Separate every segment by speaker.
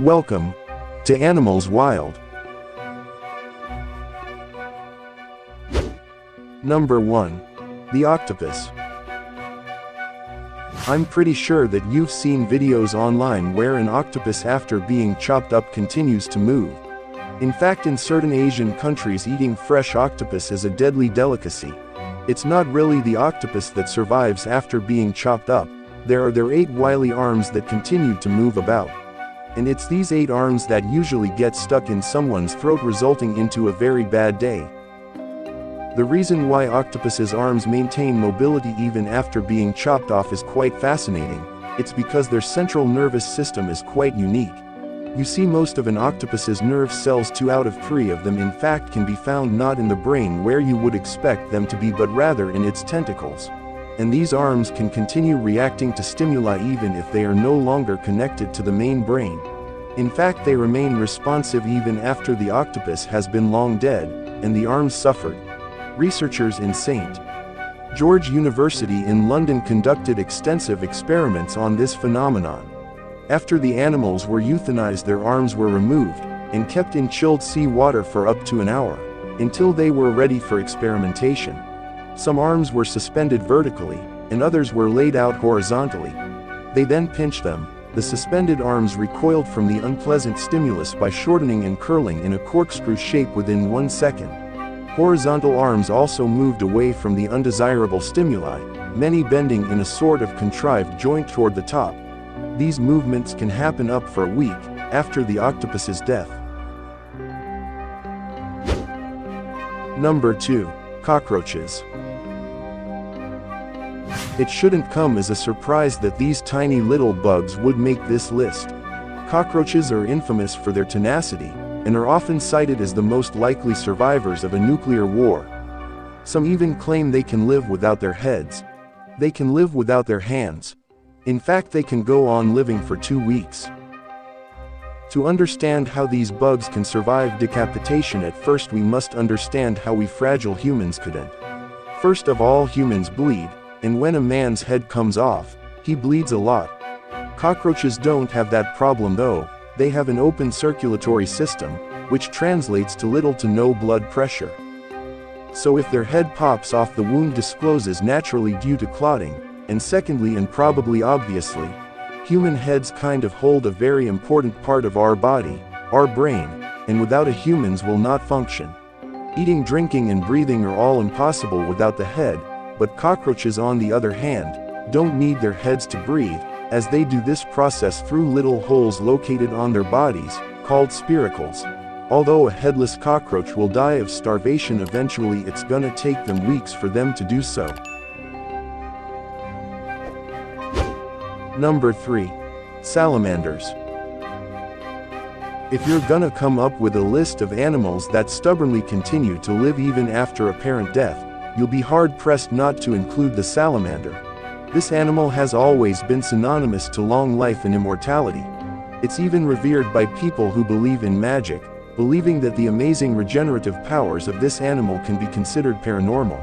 Speaker 1: Welcome to Animals Wild. Number 1. The octopus. I'm pretty sure that you've seen videos online where an octopus after being chopped up continues to move. In fact, in certain Asian countries, eating fresh octopus is a deadly delicacy. It's not really the octopus that survives after being chopped up. There are their 8 wily arms that continue to move about. And it's these 8 arms that usually get stuck in someone's throat, resulting into a very bad day. The reason why octopus's arms maintain mobility even after being chopped off is quite fascinating. It's because their central nervous system is quite unique. You see, most of an octopus's nerve cells, 2 out of 3 of them in fact, can be found not in the brain where you would expect them to be, but rather in its tentacles. And these arms can continue reacting to stimuli even if they are no longer connected to the main brain. In fact, they remain responsive even after the octopus has been long dead, and the arms suffered. Researchers in St. George University in London conducted extensive experiments on this phenomenon. After the animals were euthanized, their arms were removed and kept in chilled sea water for up to an hour, until they were ready for experimentation. Some arms were suspended vertically, and others were laid out horizontally. They then pinched them. The suspended arms recoiled from the unpleasant stimulus by shortening and curling in a corkscrew shape within 1 second. Horizontal arms also moved away from the undesirable stimuli, many bending in a sort of contrived joint toward the top. These movements can happen up for a week after the octopus's death. Number 2. Cockroaches. It shouldn't come as a surprise that these tiny little bugs would make this list. Cockroaches are infamous for their tenacity, and are often cited as the most likely survivors of a nuclear war. Some even claim they can live without their heads. They can live without their hands. In fact, they can go on living for 2 weeks. To understand how these bugs can survive decapitation, at first we must understand how we fragile humans could end. First of all, humans bleed, and when a man's head comes off, he bleeds a lot. Cockroaches don't have that problem though. They have an open circulatory system, which translates to little to no blood pressure. So if their head pops off, the wound discloses naturally due to clotting, and secondly, and probably obviously, human heads kind of hold a very important part of our body, our brain, and without a humans will not function. Eating, drinking and breathing are all impossible without the head, but cockroaches on the other hand, don't need their heads to breathe, as they do this process through little holes located on their bodies, called spiracles. Although a headless cockroach will die of starvation eventually, it's gonna take them weeks for them to do so. Number 3. Salamanders. If you're gonna come up with a list of animals that stubbornly continue to live even after apparent death, you'll be hard-pressed not to include the salamander. This animal has always been synonymous to long life and immortality. It's even revered by people who believe in magic, believing that the amazing regenerative powers of this animal can be considered paranormal.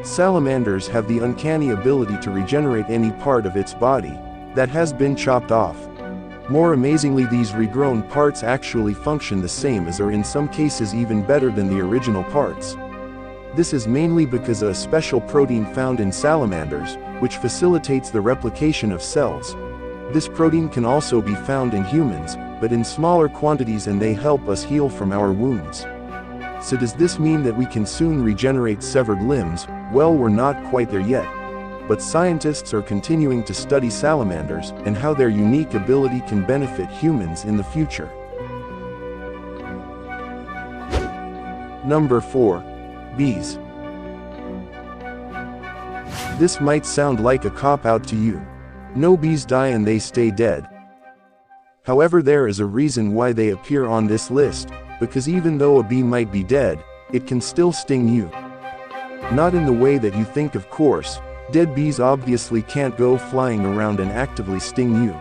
Speaker 1: Salamanders have the uncanny ability to regenerate any part of its body that has been chopped off. More amazingly, these regrown parts actually function the same as, or in some cases even better than, the original parts. This is mainly because of a special protein found in salamanders, which facilitates the replication of cells. This protein can also be found in humans, but in smaller quantities, and they help us heal from our wounds. So does this mean that we can soon regenerate severed limbs? Well, we're not quite there yet. But scientists are continuing to study salamanders and how their unique ability can benefit humans in the future. Number 4. Bees. This might sound like a cop-out to you. No bees die and they stay dead. However, there is a reason why they appear on this list, because even though a bee might be dead, it can still sting you. Not in the way that you think, of course. Dead bees obviously can't go flying around and actively sting you.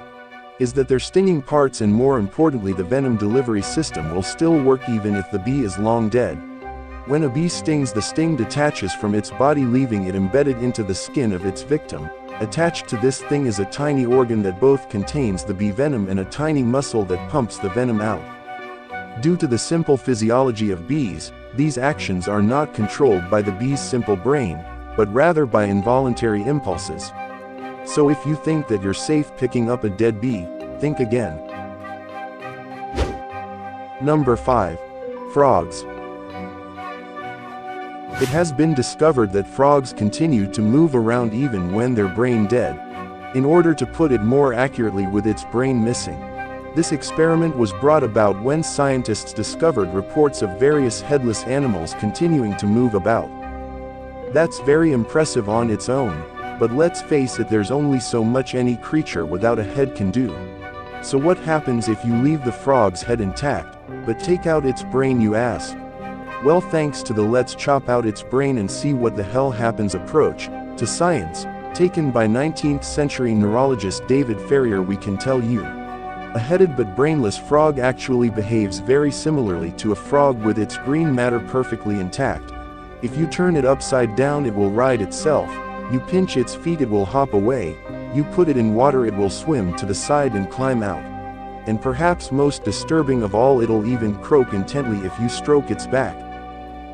Speaker 1: Is that their stinging parts, and more importantly the venom delivery system, will still work even if the bee is long dead. When a bee stings, the sting detaches from its body, leaving it embedded into the skin of its victim, Attached to this thing is a tiny organ that both contains the bee venom and a tiny muscle that pumps the venom out. Due to the simple physiology of bees, these actions are not controlled by the bee's simple brain, but rather by involuntary impulses. So if you think that you're safe picking up a dead bee, think again. Number 5. Frogs. It has been discovered that frogs continue to move around even when they're brain dead. In order to put it more accurately, with its brain missing. This experiment was brought about when scientists discovered reports of various headless animals continuing to move about. That's very impressive on its own, but let's face it, there's only so much any creature without a head can do. So what happens if you leave the frog's head intact, but take out its brain, you ask? Well, thanks to the "let's chop out its brain and see what the hell happens" approach to science, taken by 19th century neurologist David Ferrier, we can tell you. A headed but brainless frog actually behaves very similarly to a frog with its green matter perfectly intact. If you turn it upside down, it will ride itself. You pinch its feet, it will hop away. You put it in water, it will swim to the side and climb out. And perhaps most disturbing of all, it'll even croak intently if you stroke its back.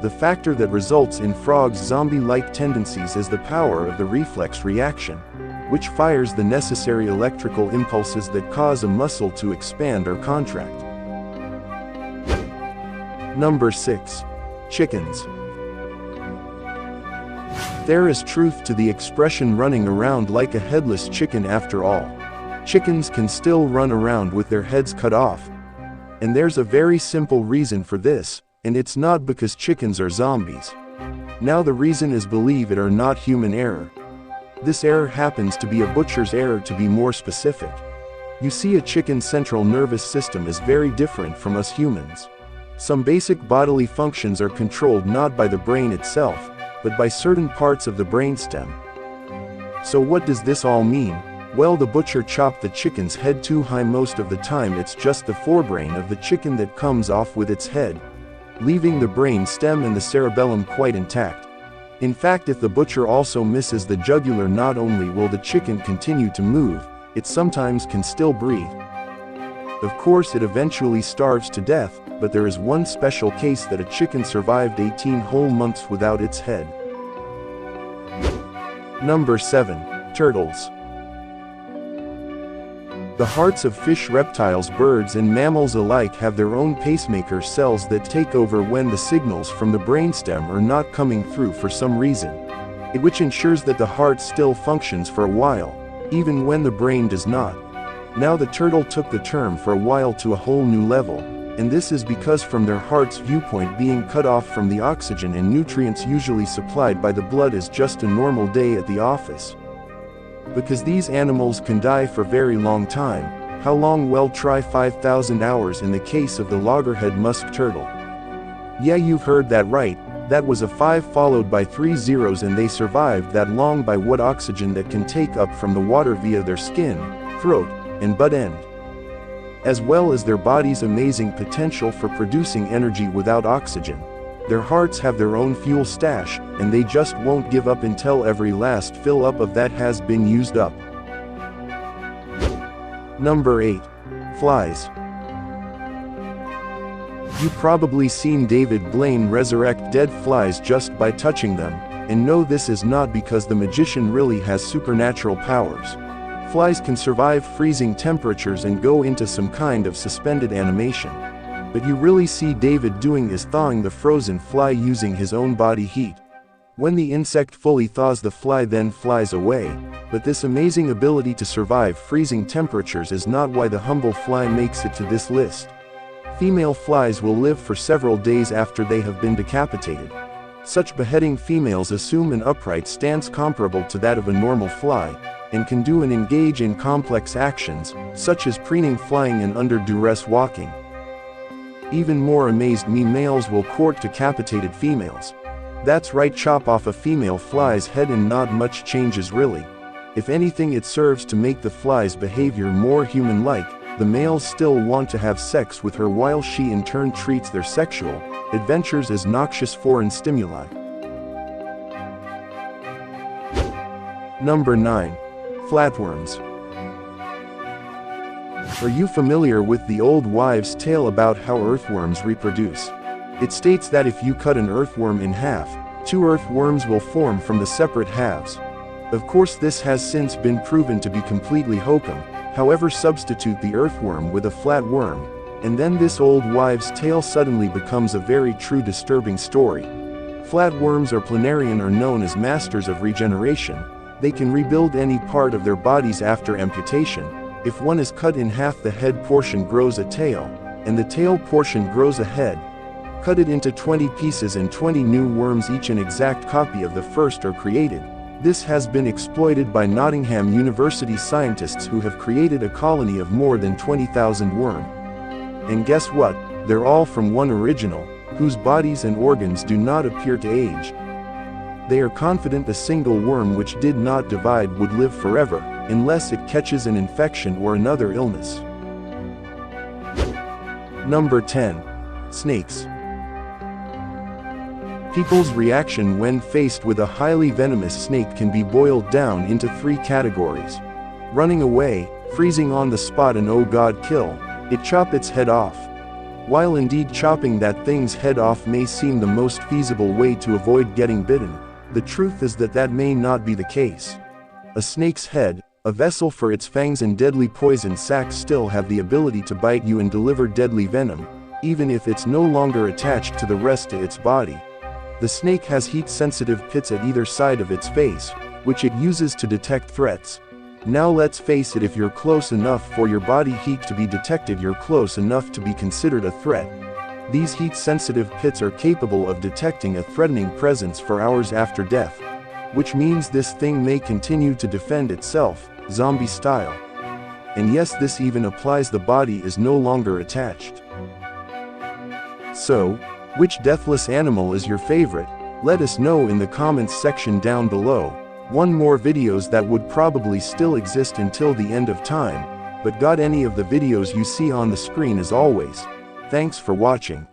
Speaker 1: The factor that results in frogs' zombie-like tendencies is the power of the reflex reaction, which fires the necessary electrical impulses that cause a muscle to expand or contract. Number 6. Chickens. There is truth to the expression "running around like a headless chicken" after all. Chickens can still run around with their heads cut off. And there's a very simple reason for this, and it's not because chickens are zombies. Now the reason is, believe it or not, human error. This error happens to be a butcher's error, to be more specific. You see, a chicken's central nervous system is very different from us humans. Some basic bodily functions are controlled not by the brain itself, but by certain parts of the brainstem. So what does this all mean? Well, the butcher chopped the chicken's head too high. Most of the time it's just the forebrain of the chicken that comes off with its head, leaving the brain stem and the cerebellum quite intact. In fact, if the butcher also misses the jugular, not only will the chicken continue to move, it sometimes can still breathe. Of course, it eventually starves to death, but there is one special case that a chicken survived 18 whole months without its head. Number 7. Turtles. The hearts of fish, reptiles, birds, and mammals alike have their own pacemaker cells that take over when the signals from the brainstem are not coming through for some reason, which ensures that the heart still functions for a while, even when the brain does not. Now the turtle took the term "for a while" to a whole new level, and this is because, from their heart's viewpoint, being cut off from the oxygen and nutrients usually supplied by the blood is just a normal day at the office. Because these animals can die for a very long time. How long? Well, try 5,000 hours in the case of the loggerhead musk turtle. Yeah, you've heard that right. That was a 5 followed by 3 zeros, and they survived that long by what? Oxygen that can take up from the water via their skin, throat, and butt end, as well as their body's amazing potential for producing energy without oxygen. Their hearts have their own fuel stash, and they just won't give up until every last fill up of that has been used up. Number 8. Flies. You've probably seen David Blaine resurrect dead flies just by touching them, and no, this is not because the magician really has supernatural powers. Flies can survive freezing temperatures and go into some kind of suspended animation. But you really see David doing is thawing the frozen fly using his own body heat. When the insect fully thaws, the fly then flies away. But this amazing ability to survive freezing temperatures is not why the humble fly makes it to this list. Female flies will live for several days after they have been decapitated. Such beheading females assume an upright stance comparable to that of a normal fly, and can do and engage in complex actions, such as preening, flying, and under duress walking. Even more amazed me, males will court decapitated females. That's right, chop off a female fly's head and not much changes really. If anything, it serves to make the fly's behavior more human-like. The males still want to have sex with her, while she in turn treats their sexual adventures as noxious foreign stimuli. Number 9. Flatworms. Are you familiar with the old wives' tale about how earthworms reproduce? It states that if you cut an earthworm in half, 2 earthworms will form from the separate halves. Of course, this has since been proven to be completely hokum. However, substitute the earthworm with a flatworm, and then this old wives' tale suddenly becomes a very true disturbing story. Flatworms or planarian are known as masters of regeneration. They can rebuild any part of their bodies after amputation. If one is cut in half, the head portion grows a tail, and the tail portion grows a head. Cut it into 20 pieces and 20 new worms, each an exact copy of the first, are created. This has been exploited by Nottingham University scientists who have created a colony of more than 20,000 worms. And guess what? They're all from one original, whose bodies and organs do not appear to age. They are confident a single worm which did not divide would live forever, unless it catches an infection or another illness. Number 10. Snakes. People's reaction when faced with a highly venomous snake can be boiled down into 3 categories: running away, freezing on the spot, and oh God, kill it, chop its head off. While indeed chopping that thing's head off may seem the most feasible way to avoid getting bitten, the truth is that that may not be the case. A snake's head, a vessel for its fangs and deadly poison sacs, still have the ability to bite you and deliver deadly venom, even if it's no longer attached to the rest of its body. The snake has heat-sensitive pits at either side of its face, which it uses to detect threats. Now let's face it, if you're close enough for your body heat to be detected, you're close enough to be considered a threat. These heat-sensitive pits are capable of detecting a threatening presence for hours after death, which means this thing may continue to defend itself, zombie style. And yes, this even applies the body is no longer attached. So, which deathless animal is your favorite? Let us know in the comments section down below. One more videos that would probably still exist until the end of time, but got any of the videos you see on the screen as always. Thanks for watching.